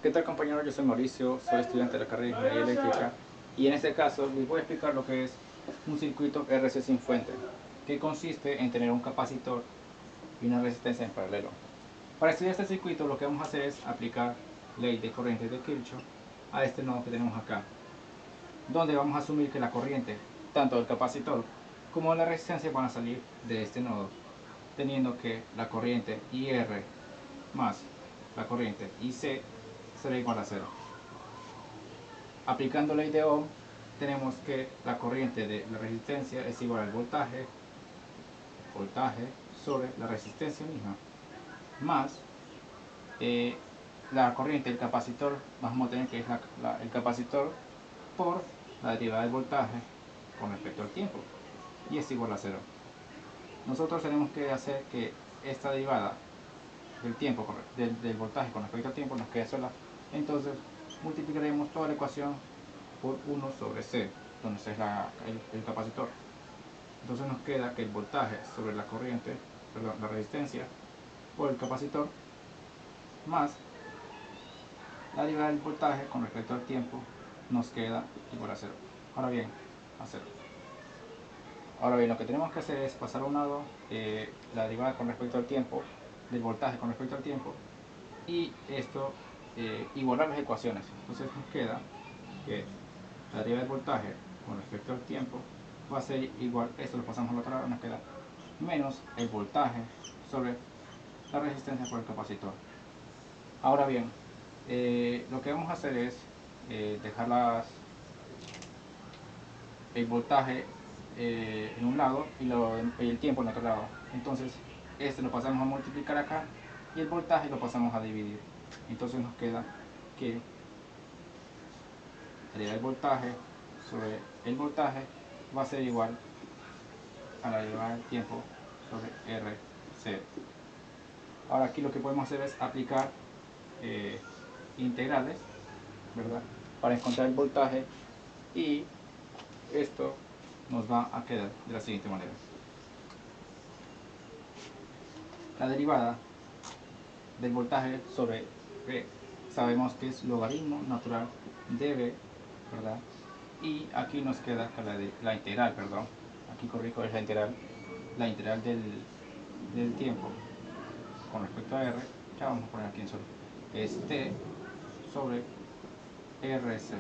¿Qué tal, compañero? Yo soy Mauricio, soy estudiante de la carrera de Ingeniería Eléctrica y en este caso les voy a explicar lo que es un circuito RC sin fuente, que consiste en tener un capacitor y una resistencia en paralelo. Para estudiar este circuito lo que vamos a hacer es aplicar ley de corriente de Kirchhoff a este nodo que tenemos acá, donde vamos a asumir que la corriente, tanto del capacitor como de la resistencia, van a salir de este nodo, teniendo que la corriente IR más la corriente IC será igual a 0. Aplicando ley de Ohm, tenemos que la corriente de la resistencia es igual al voltaje sobre la resistencia misma, más la corriente del capacitor. Vamos a tener que es el capacitor por la derivada del voltaje con respecto al tiempo, y es igual a 0. Nosotros tenemos que hacer que esta derivada del tiempo del voltaje con respecto al tiempo nos quede sola. Entonces multiplicaremos toda la ecuación por 1 sobre C, donde C es el capacitor. Entonces nos queda que el voltaje sobre la corriente, perdón, la resistencia por el capacitor, más la derivada del voltaje con respecto al tiempo, nos queda igual a 0. Ahora bien, a 0. Ahora bien, lo que tenemos que hacer es pasar a un lado la derivada con respecto al tiempo, del voltaje con respecto al tiempo, y esto igualar las ecuaciones. Entonces nos queda que la derivada del voltaje con respecto al tiempo va a ser igual, esto lo pasamos al otro lado, nos queda menos el voltaje sobre la resistencia por el capacitor. Ahora bien, lo que vamos a hacer es dejar el voltaje en un lado y el tiempo en otro lado. Entonces este lo pasamos a multiplicar acá y el voltaje lo pasamos a dividir. Entonces nos queda que la derivada del voltaje sobre el voltaje va a ser igual a la derivada del tiempo sobre RC. Ahora aquí lo que podemos hacer es aplicar integrales, ¿verdad?, para encontrar el voltaje, y esto nos va a quedar de la siguiente manera. La derivada del voltaje sobre V sabemos que es logaritmo natural de V, ¿verdad? Y aquí nos queda que la integral, perdón, aquí corrijo, es la integral del tiempo con respecto a R, ya vamos a poner aquí en solo, es T sobre RC,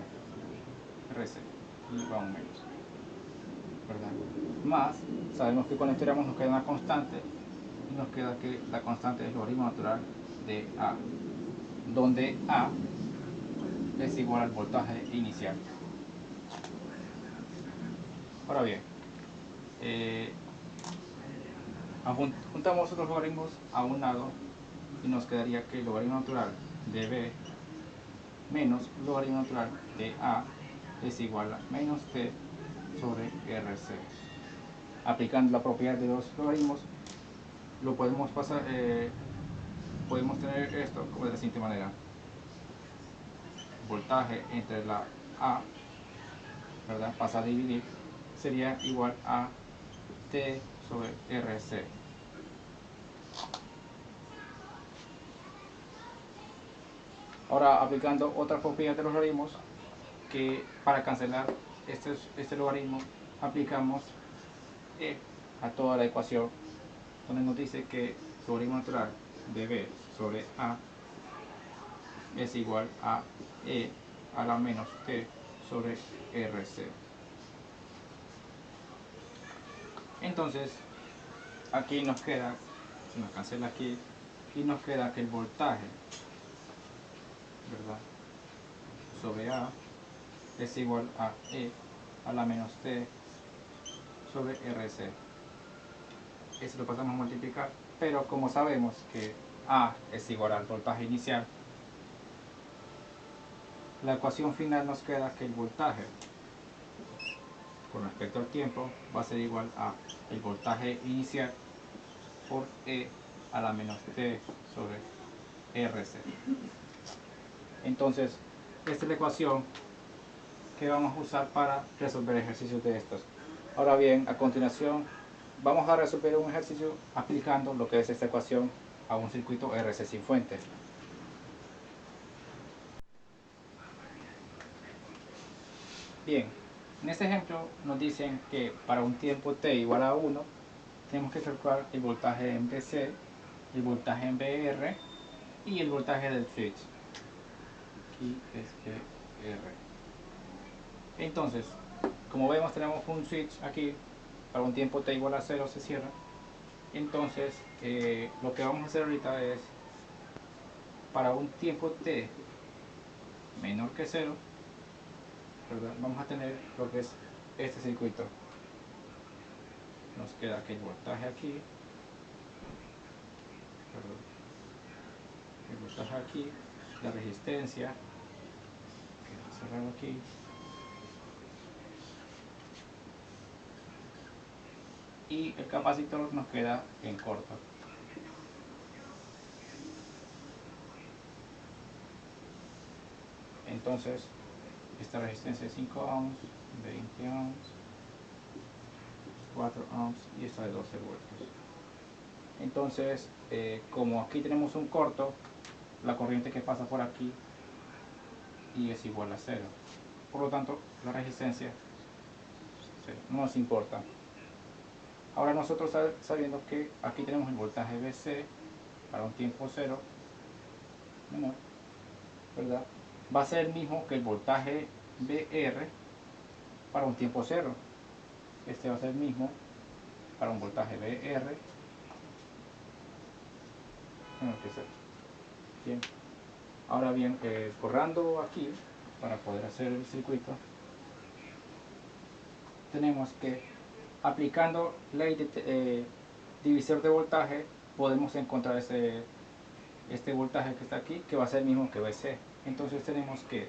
y va un menos, ¿verdad? Más, sabemos que cuando integramos nos queda una constante, y nos queda que la constante es logaritmo natural de A, donde A es igual al voltaje inicial. Ahora bien, juntamos otros logaritmos a un lado y nos quedaría que el logaritmo natural de B menos logaritmo natural de A es igual a menos T sobre RC. Aplicando la propiedad de los logaritmos, lo podemos pasar, podemos tener esto como de la siguiente manera: voltaje entre la A, ¿verdad?, pasa a dividir, sería igual a T sobre RC. Ahora, aplicando otra propiedad de los logaritmos, que para cancelar este logaritmo aplicamos E a toda la ecuación, donde nos dice que el logaritmo natural de B sobre A es igual a E a la menos T sobre RC. Entonces aquí nos queda, se nos cancela aquí, y nos queda que el voltaje, ¿verdad?, sobre A es igual a E a la menos T sobre RC. Eso lo pasamos a multiplicar, pero como sabemos que A es igual al voltaje inicial, la ecuación final nos queda que el voltaje con respecto al tiempo va a ser igual a el voltaje inicial por E a la menos T sobre RC. Entonces, esta es la ecuación que vamos a usar para resolver ejercicios de estos. Ahora bien, a continuación vamos a resolver un ejercicio aplicando lo que es esta ecuación a un circuito RC sin fuente. Bien, en este ejemplo nos dicen que para un tiempo t igual a 1 tenemos que calcular el voltaje en VC, el voltaje en VR y el voltaje del switch. Aquí es VR. Entonces, como vemos, tenemos un switch aquí. Para un tiempo t igual a 0 se cierra. Entonces, lo que vamos a hacer ahorita es, para un tiempo t menor que 0, ¿verdad?, vamos a tener lo que es este circuito. Nos queda que el voltaje aquí, perdón, el voltaje aquí, la resistencia, queda cerrado aquí, y el capacitor nos queda en corto. Entonces, esta resistencia es 5 ohms, 20 ohms, 4 ohms y esta de 12 voltios. Entonces, como aquí tenemos un corto, la corriente que pasa por aquí y es igual a 0. Por lo tanto, la resistencia no nos importa. Ahora nosotros sabiendo que aquí tenemos el voltaje VC para un tiempo 0 menor, ¿verdad?, va a ser el mismo que el voltaje VR para un tiempo 0. Este va a ser el mismo para un voltaje VR menor que 0. Bien. Ahora bien, borrando aquí para poder hacer el circuito, tenemos que, aplicando ley de divisor de voltaje, podemos encontrar este voltaje que está aquí, que va a ser el mismo que VC. Entonces tenemos que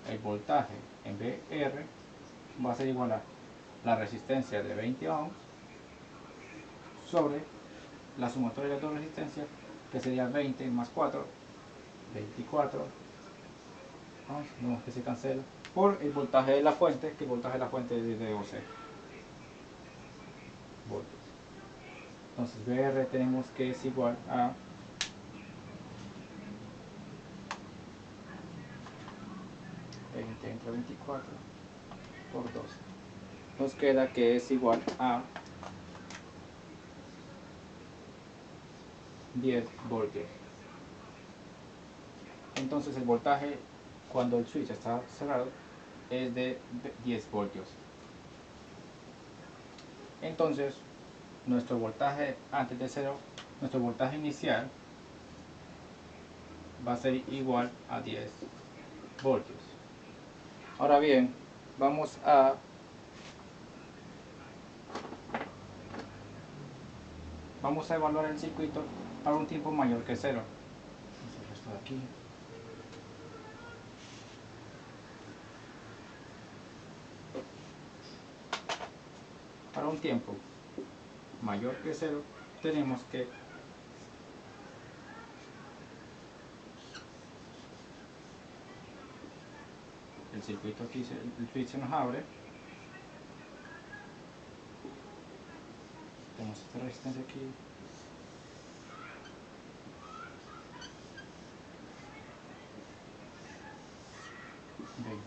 el voltaje en VR va a ser igual a la resistencia de 20 ohms sobre la sumatoria de las dos resistencias, que sería 20 más 4, 24 ohms, vemos que se cancela, por el voltaje de la fuente, que el voltaje de la fuente es de 12 voltios. Entonces VR tenemos que es igual a 20 entre 24 por 12. Nos queda que es igual a 10 voltios. Entonces el voltaje cuando el switch está cerrado es de 10 voltios. Entonces nuestro voltaje antes de 0, nuestro voltaje inicial va a ser igual a 10 voltios. Ahora bien, vamos a evaluar el circuito para un tiempo mayor que 0. Vamos a hacer esto de aquí. Para un tiempo mayor que 0 tenemos que el circuito aquí, el switch se nos abre, tenemos esta resistencia aquí,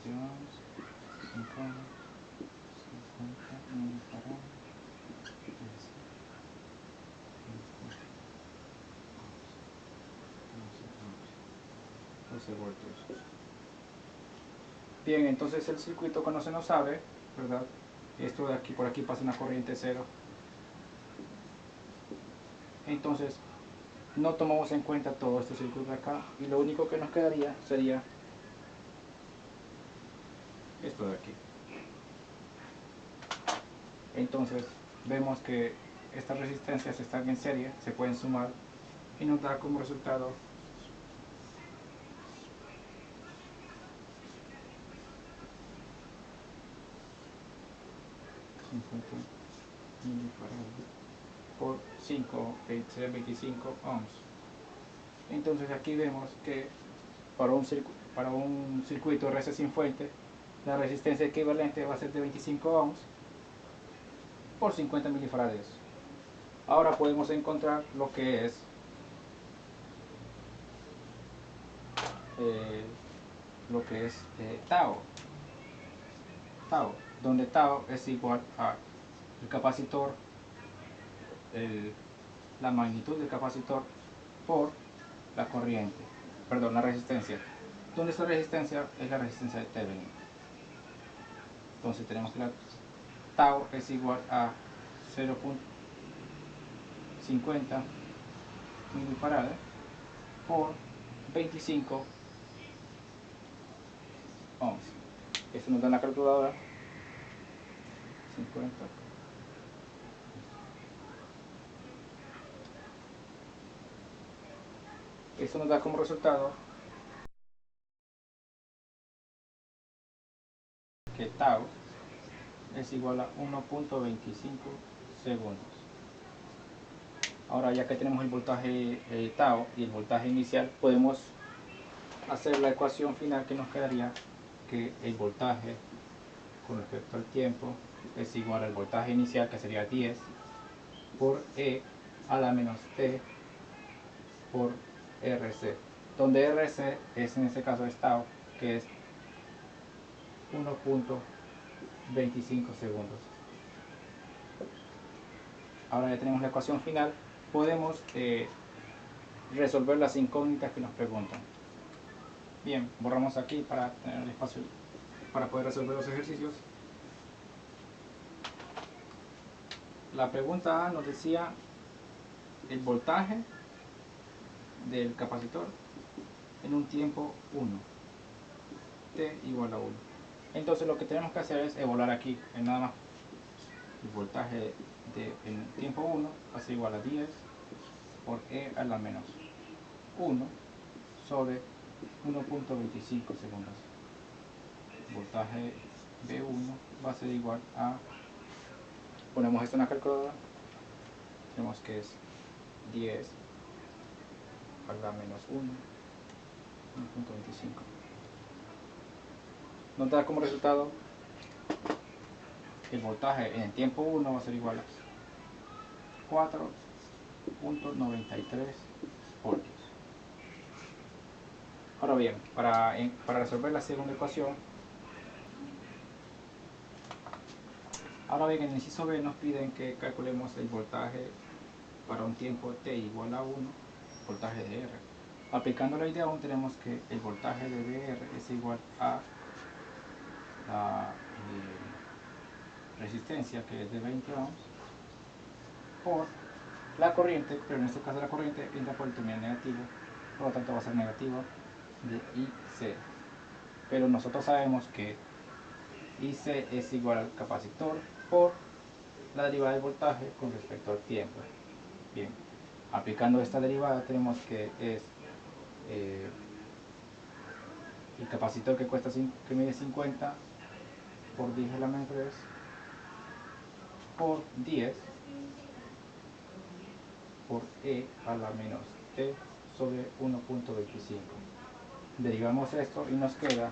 ohms, 50 milifarad, 12 voltios. Bien, entonces el circuito cuando se nos abre, ¿verdad?, esto de aquí, por aquí pasa una corriente 0. Entonces no tomamos en cuenta todo este circuito de acá y lo único que nos quedaría sería esto de aquí. Entonces vemos que estas resistencias están en serie, se pueden sumar y nos da como resultado 50 milifarad por 5, 25 ohms. Entonces aquí vemos que para un circuito RC sin fuente, la resistencia equivalente va a ser de 25 ohms por 50 milifarads. Ahora podemos encontrar lo que es tau. tau, donde tau es igual a el capacitor, la magnitud del capacitor por la corriente, perdón, la resistencia, donde esta resistencia es la resistencia de Thevenin. Entonces tenemos que la tau es igual a 0.50 milifarad por 25 ohms. Eso nos da en la calculadora 50. Eso nos da como resultado que tau es igual a 1.25 segundos. Ahora, ya que tenemos el voltaje tau y el voltaje inicial, podemos hacer la ecuación final, que nos quedaría que el voltaje con respecto al tiempo es igual al voltaje inicial, que sería 10 por E a la menos T por RC, donde RC es, en este caso, es tau, que es 1.25 segundos. Ahora ya tenemos la ecuación final, podemos resolver las incógnitas que nos preguntan. Bien, borramos aquí para tener el espacio para poder resolver los ejercicios. La pregunta A nos decía el voltaje del capacitor en un tiempo 1, T igual a 1. Entonces lo que tenemos que hacer es evaluar aquí, en nada más. El voltaje en tiempo 1 va a ser igual a 10 por E a la menos 1 sobre 1.25 segundos. Voltaje B1 va a ser igual a, ponemos esto en la calculadora, tenemos que es 10 a la menos 1, 1.25. Nos da como resultado el voltaje en el tiempo 1 va a ser igual a 4.93 voltios. Ahora bien, para resolver la segunda ecuación, ahora bien, en el inciso B nos piden que calculemos el voltaje para un tiempo t igual a 1, voltaje de R. Aplicando la idea 1 tenemos que el voltaje de VR es igual a la resistencia, que es de 20 ohms, por la corriente, pero en este caso la corriente entra por el terminal negativo, por lo tanto va a ser negativo de IC. Pero nosotros sabemos que IC es igual al capacitor por la derivada del voltaje con respecto al tiempo. Bien, aplicando esta derivada tenemos que es el capacitor que mide 50 por 10 a la menos 3 por 10 por E a la menos T sobre 1.25. Derivamos esto y nos queda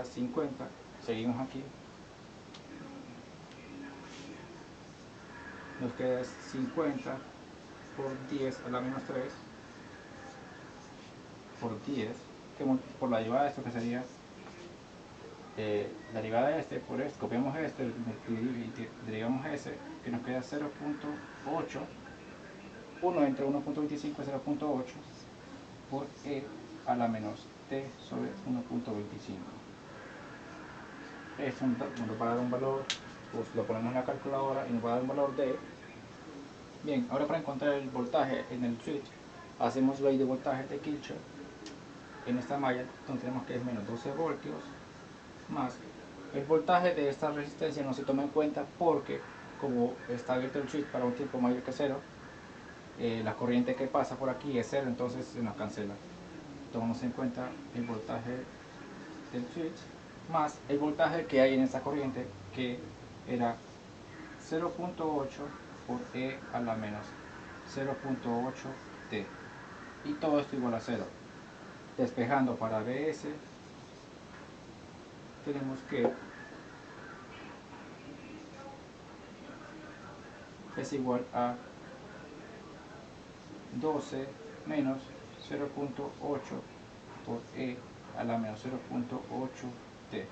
50, seguimos aquí, nos queda 50 por 10 a la menos 3 por 10, por la derivada de esto, que sería la derivada de este por este, copiamos este y derivamos ese, que nos queda 0.8, 1 entre 1.25 es 0.8 por E a la menos T sobre 1.25. Esto nos va a dar un valor, pues lo ponemos en la calculadora y nos va a dar un valor de... Bien, ahora para encontrar el voltaje en el switch, hacemos ley de voltaje de Kirchhoff en esta malla, donde tenemos que es menos 12 voltios más el voltaje de esta resistencia. No se toma en cuenta porque como está abierto el switch para un tiempo mayor que 0, la corriente que pasa por aquí es 0, entonces se nos cancela. Tomamos en cuenta el voltaje del switch más el voltaje que hay en esta corriente, que era 0.8 por E a la menos 0.8 T, y todo esto igual a 0. Despejando para BS tenemos que es igual a 12 menos 0.8 por E a la menos 0.8 T.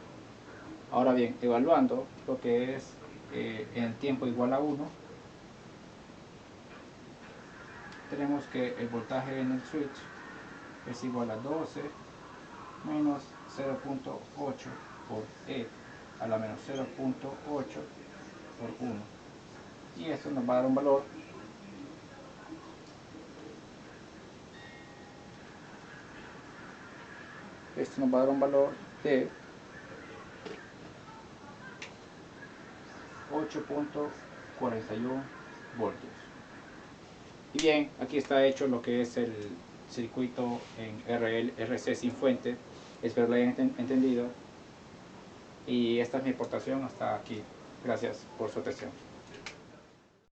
Ahora bien, evaluando lo que es en el tiempo igual a 1, tenemos que el voltaje en el switch es igual a 12 menos 0.8 por E a la menos 0.8 por 1. Y esto nos va a dar un valor de 8.41 voltios. Y bien, aquí está hecho lo que es el circuito en RC sin fuente. Espero lo hayan entendido. Y esta es mi aportación hasta aquí. Gracias por su atención.